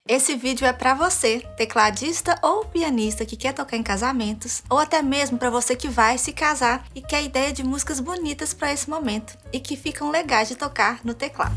Esse vídeo é para você, tecladista ou pianista que quer tocar em casamentos, ou até mesmo para você que vai se casar e quer ideia de músicas bonitas para esse momento e que ficam legais de tocar no teclado.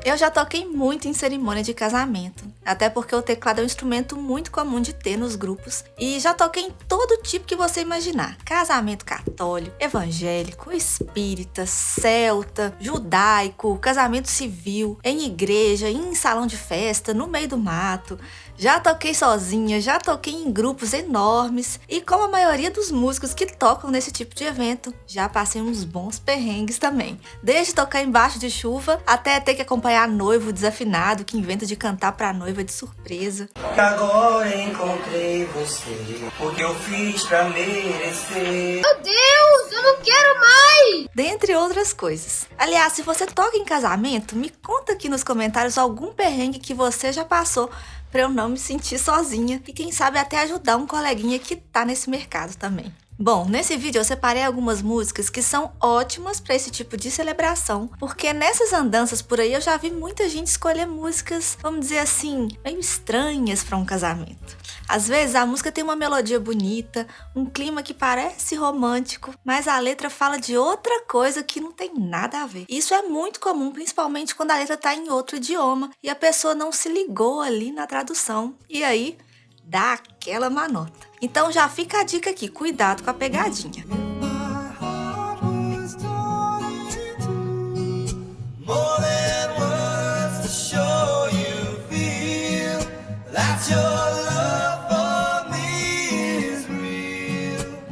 Eu já toquei muito em cerimônia de casamento, até porque o teclado é um instrumento muito comum de ter nos grupos, e já toquei em todo tipo que você imaginar: casamento católico, evangélico, espírita, celta, judaico, casamento civil, em igreja, em salão de festa, no meio do mato. Já toquei sozinha, já toquei em grupos enormes, e como a maioria dos músicos que tocam nesse tipo de evento, já passei uns bons perrengues também. Desde tocar embaixo de chuva, até ter que acompanhar noivo desafinado que inventa de cantar pra noiva de surpresa. Agora encontrei você, porque eu fiz pra merecer. Meu Deus, eu não quero mais! Dentre outras coisas. Aliás, se você toca em casamento, me conta aqui nos comentários algum perrengue que você já passou, pra eu não me sentir sozinha e quem sabe até ajudar um coleguinha que tá nesse mercado também. Bom, nesse vídeo eu separei algumas músicas que são ótimas para esse tipo de celebração, porque nessas andanças por aí eu já vi muita gente escolher músicas, vamos dizer assim, meio estranhas para um casamento. Às vezes a música tem uma melodia bonita, um clima que parece romântico, mas a letra fala de outra coisa que não tem nada a ver. Isso é muito comum, principalmente quando a letra tá em outro idioma e a pessoa não se ligou ali na tradução, e aí dá aquela manota. Então já fica a dica aqui, cuidado com a pegadinha.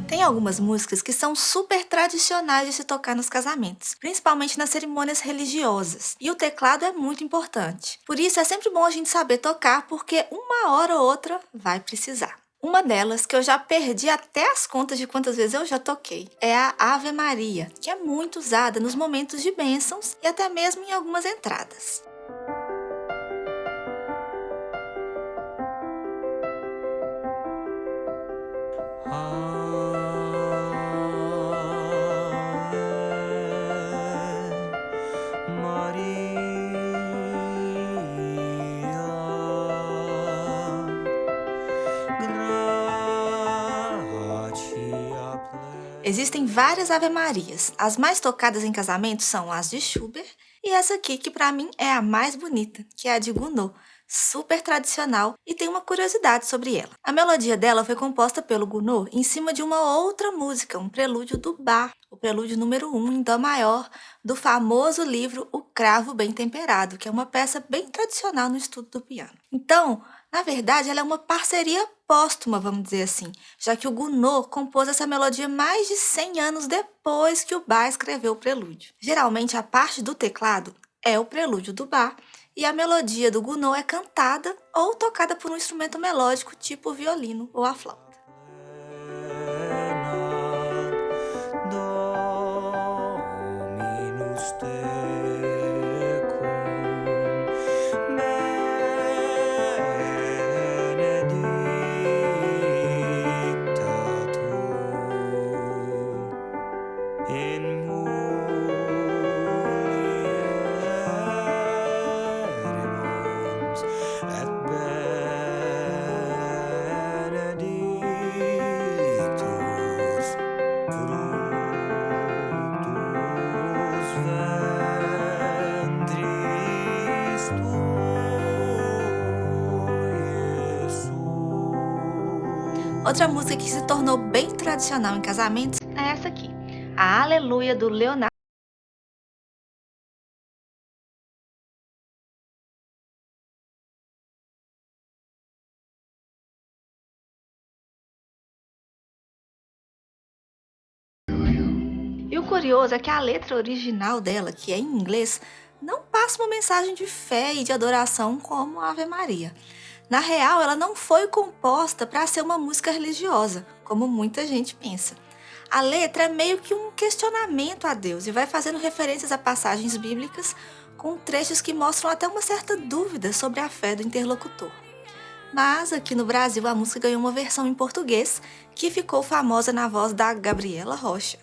Tem algumas músicas que são super tradicionais de se tocar nos casamentos, principalmente nas cerimônias religiosas, e o teclado é muito importante. Por isso é sempre bom a gente saber tocar, porque uma hora ou outra vai precisar. Uma delas, que eu já perdi até as contas de quantas vezes eu já toquei, é a Ave Maria, que é muito usada nos momentos de bênçãos e até mesmo em algumas entradas. Existem várias Ave-Marias. As mais tocadas em casamento são as de Schubert e essa aqui que pra mim é a mais bonita, que é a de Gounod, super tradicional, e tem uma curiosidade sobre ela. A melodia dela foi composta pelo Gounod em cima de uma outra música, um prelúdio do Bach, o prelúdio número 1 em dó maior, do famoso livro O Cravo Bem Temperado, que é uma peça bem tradicional no estudo do piano. Então, na verdade, ela é uma parceria póstuma, vamos dizer assim, já que o Gounod compôs essa melodia mais de 100 anos depois que o Bach escreveu o prelúdio. Geralmente, a parte do teclado é o prelúdio do Bach e a melodia do Gounod é cantada ou tocada por um instrumento melódico tipo o violino ou a flauta. Outra música que se tornou bem tradicional em casamentos é essa aqui, a Aleluia do Leonardo. E o curioso é que a letra original dela, que é em inglês, não passa uma mensagem de fé e de adoração como a Ave Maria. Na real, ela não foi composta para ser uma música religiosa, como muita gente pensa. A letra é meio que um questionamento a Deus e vai fazendo referências a passagens bíblicas com trechos que mostram até uma certa dúvida sobre a fé do interlocutor. Mas aqui no Brasil a música ganhou uma versão em português que ficou famosa na voz da Gabriela Rocha.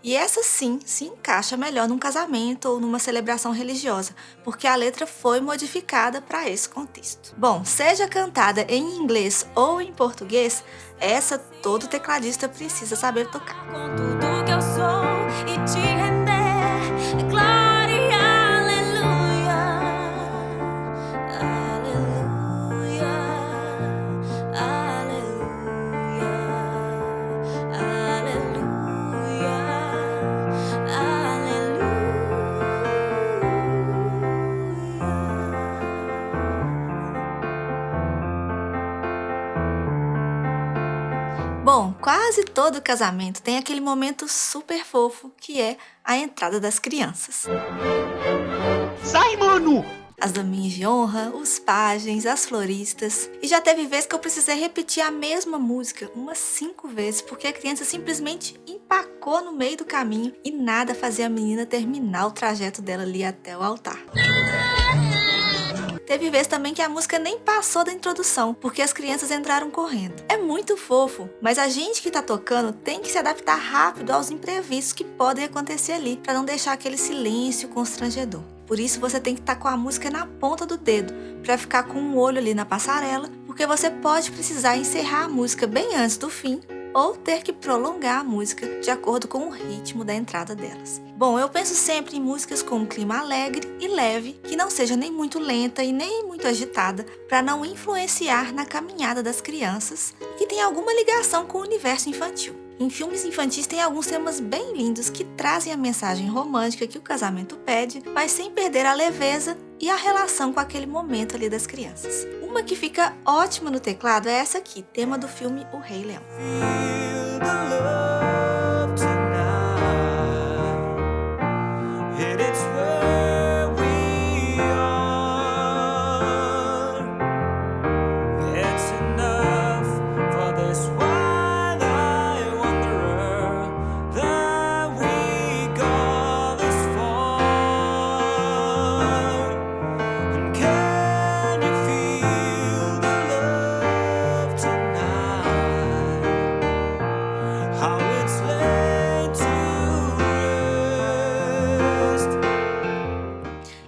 E essa sim se encaixa melhor num casamento ou numa celebração religiosa, porque a letra foi modificada para esse contexto. Bom, seja cantada em inglês ou em português, essa todo tecladista precisa saber tocar. Com tudo que eu sou e te render glória, aleluia, aleluia, aleluia, aleluia, Bom, quase todo casamento tem aquele momento super fofo que é a entrada das crianças. Sai, mano! As daminhas de honra, os pajens, as floristas. E já teve vez que eu precisei repetir a mesma música umas 5 vezes, porque a criança simplesmente empacou no meio do caminho e nada fazia a menina terminar o trajeto dela ali até o altar. Teve vez também que a música nem passou da introdução, porque as crianças entraram correndo. É muito fofo, mas a gente que tá tocando tem que se adaptar rápido aos imprevistos que podem acontecer ali, para não deixar aquele silêncio constrangedor. Por isso você tem que estar com a música na ponta do dedo, para ficar com um olho ali na passarela, porque você pode precisar encerrar a música bem antes do fim, ou ter que prolongar a música de acordo com o ritmo da entrada delas. Bom, eu penso sempre em músicas com um clima alegre e leve, que não seja nem muito lenta e nem muito agitada, para não influenciar na caminhada das crianças e que tenha alguma ligação com o universo infantil. Em filmes infantis tem alguns temas bem lindos que trazem a mensagem romântica que o casamento pede, mas sem perder a leveza e a relação com aquele momento ali das crianças. Uma que fica ótima no teclado é essa aqui, tema do filme O Rei Leão. Feel the love tonight. It's where we are. It's enough for this wide-eyed wanderer that we got this far. And can you feel the love tonight? How it's laid to rest.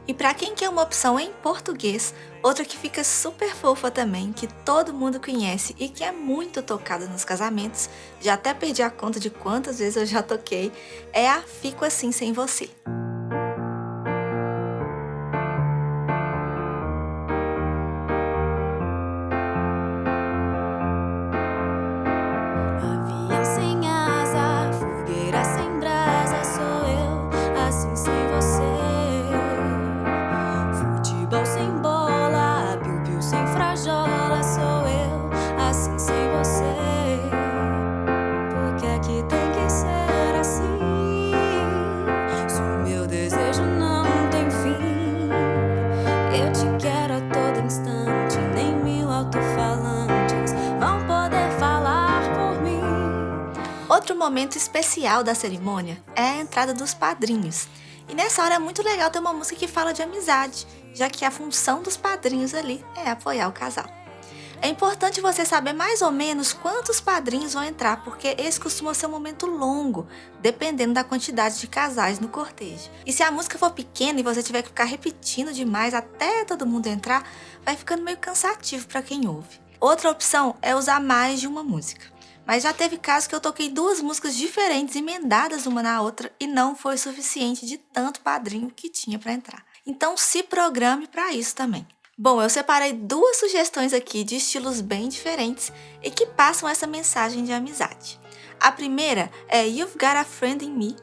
E para quem quer uma opção em português, outra que fica super fofa também, que todo mundo conhece e que é muito tocada nos casamentos, já até perdi a conta de quantas vezes eu já toquei, é a Fico Assim Sem Você. avião sem asa, fogueira sem brasa, sou eu, assim sem você. Futebol sem bola, piu-piu sem frajola, sou eu, assim sem você. Por que é que tem que ser assim? Se o meu desejo não tem fim, eu te quero a todo instante, nem 1000 alto-falantes vão poder falar por mim. Outro momento especial da cerimônia é a entrada dos padrinhos. E nessa hora é muito legal ter uma música que fala de amizade, já que a função dos padrinhos ali é apoiar o casal. É importante você saber mais ou menos quantos padrinhos vão entrar, porque esse costuma ser um momento longo, dependendo da quantidade de casais no cortejo. E se a música for pequena e você tiver que ficar repetindo demais até todo mundo entrar, vai ficando meio cansativo para quem ouve. Outra opção é usar mais de uma música. Mas já teve casos que eu toquei 2 músicas diferentes emendadas uma na outra e não foi suficiente de tanto padrinho que tinha para entrar. Então se programe para isso também. Bom, eu separei 2 sugestões aqui de estilos bem diferentes e que passam essa mensagem de amizade. A primeira é You've Got a Friend in Me,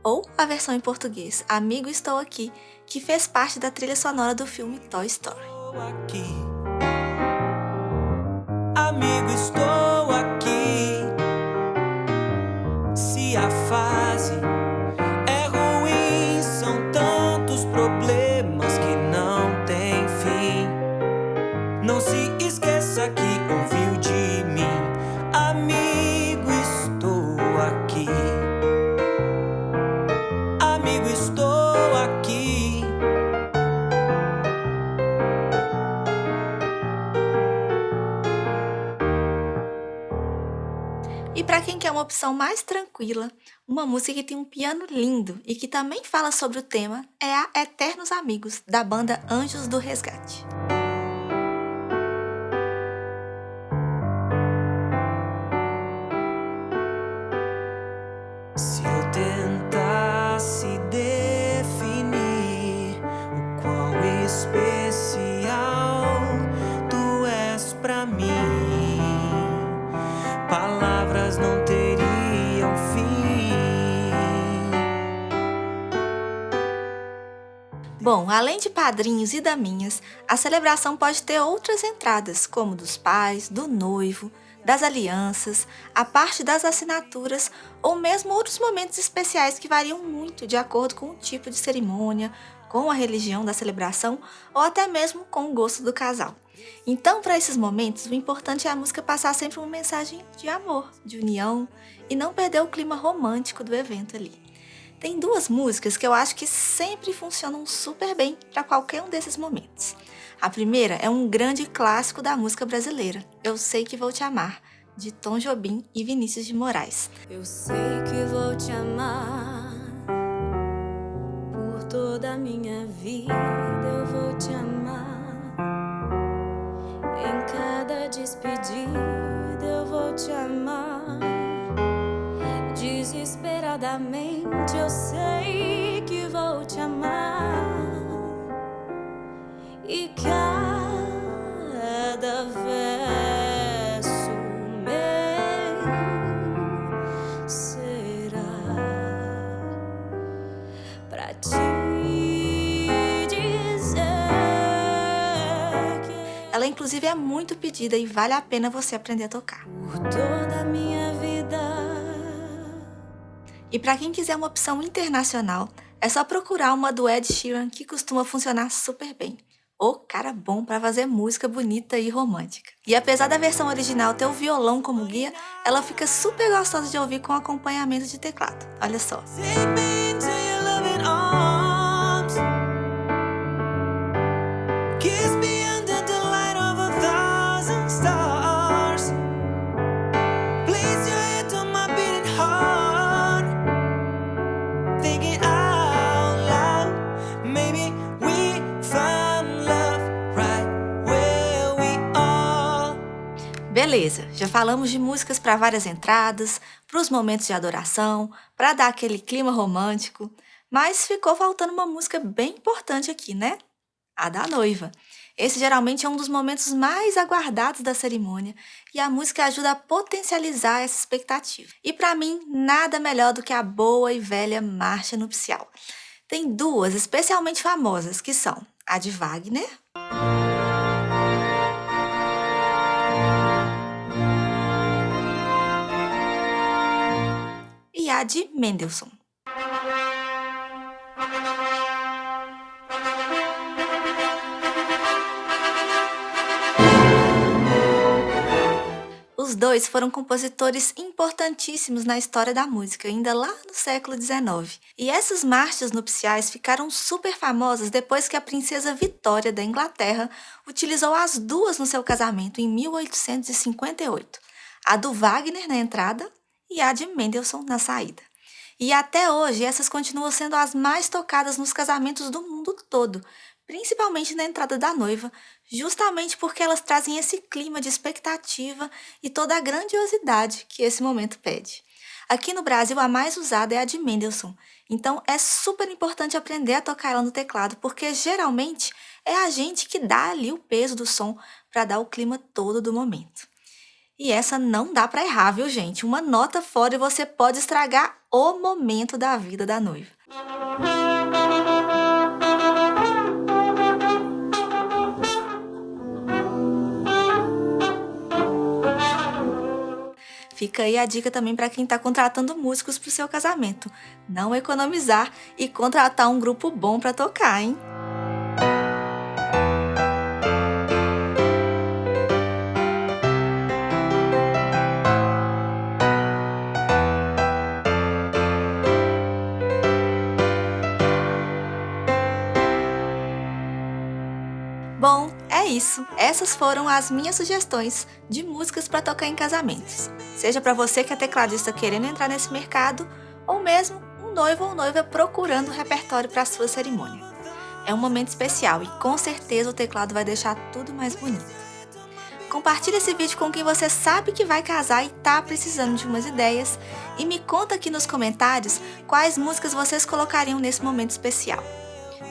ou a versão em português, Amigo Estou Aqui, que fez parte da trilha sonora do filme Toy Story. Estou aqui, amigo, estou aqui. Se a fase é ruim, são tantos problemas que não tem fim. Não se esqueça que ouviu de mim, amigo, estou aqui. Amigo, estou aqui. E para quem quer uma opção mais tranquila, Uma música que tem um piano lindo e que também fala sobre o tema é a Eternos Amigos, da banda Anjos do Resgate. Se eu tentasse definir o quão especial tu és pra mim, palavras não teriam fim. Bom, além de padrinhos e daminhas, a celebração pode ter outras entradas, como dos pais, do noivo, das alianças, a parte das assinaturas ou mesmo outros momentos especiais que variam muito de acordo com o tipo de cerimônia, com a religião da celebração ou até mesmo com o gosto do casal. Então, para esses momentos, o importante é a música passar sempre uma mensagem de amor, de união e não perder o clima romântico do evento ali. Tem duas músicas que eu acho que sempre funcionam super bem para qualquer um desses momentos. A primeira é um grande clássico da música brasileira, Eu Sei Que Vou Te Amar, de Tom Jobim e Vinícius de Moraes. Eu sei que vou te amar, por toda a minha vida eu vou te amar. Em cada despedida eu vou te amar. Desesperadamente eu sei que vou te amar. E cada verso meu será pra te dizer que Ela inclusive é muito pedida e vale a pena você aprender a tocar. por toda a minha vida. E para quem quiser uma opção internacional, é só procurar uma do Ed Sheeran que costuma funcionar super bem. O cara bom para fazer música bonita e romântica. E apesar da versão original ter o violão como guia, ela fica super gostosa de ouvir com acompanhamento de teclado. Olha só. Take me into your loving arms. Kiss me under the light of 1,000 stars. Place your head on my beating heart. Thinking out loud, maybe we found love right where we are. Beleza, já falamos de músicas para várias entradas, para os momentos de adoração, para dar aquele clima romântico, mas ficou faltando uma música bem importante aqui, né? A da noiva. Esse geralmente é um dos momentos mais aguardados da cerimônia e a música ajuda a potencializar essa expectativa. E para mim, nada melhor do que a boa e velha marcha nupcial. Tem duas especialmente famosas, que são a de Wagner e a de Mendelssohn. Os dois foram compositores importantíssimos na história da música, ainda lá no século XIX. E essas marchas nupciais ficaram super famosas depois que a princesa Vitória da Inglaterra utilizou as duas no seu casamento em 1858. A do Wagner na entrada e a de Mendelssohn na saída. E até hoje essas continuam sendo as mais tocadas nos casamentos do mundo todo, principalmente na entrada da noiva, justamente porque elas trazem esse clima de expectativa e toda a grandiosidade que esse momento pede. Aqui no Brasil, a mais usada é a de Mendelssohn, então é super importante aprender a tocar ela no teclado, porque geralmente é a gente que dá ali o peso do som para dar o clima todo do momento. E essa não dá para errar, viu, gente? Uma nota fora e você pode estragar o momento da vida da noiva. Fica aí a dica também para quem está contratando músicos para o seu casamento. Não economizar e contratar um grupo bom para tocar, hein? Bom, é isso. Essas foram as minhas sugestões de músicas para tocar em casamentos. Seja para você que é tecladista querendo entrar nesse mercado, ou mesmo um noivo ou noiva procurando um repertório para a sua cerimônia. É um momento especial e com certeza o teclado vai deixar tudo mais bonito. Compartilhe esse vídeo com quem você sabe que vai casar e tá precisando de umas ideias e me conta aqui nos comentários quais músicas vocês colocariam nesse momento especial.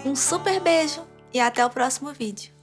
Um super beijo e até o próximo vídeo.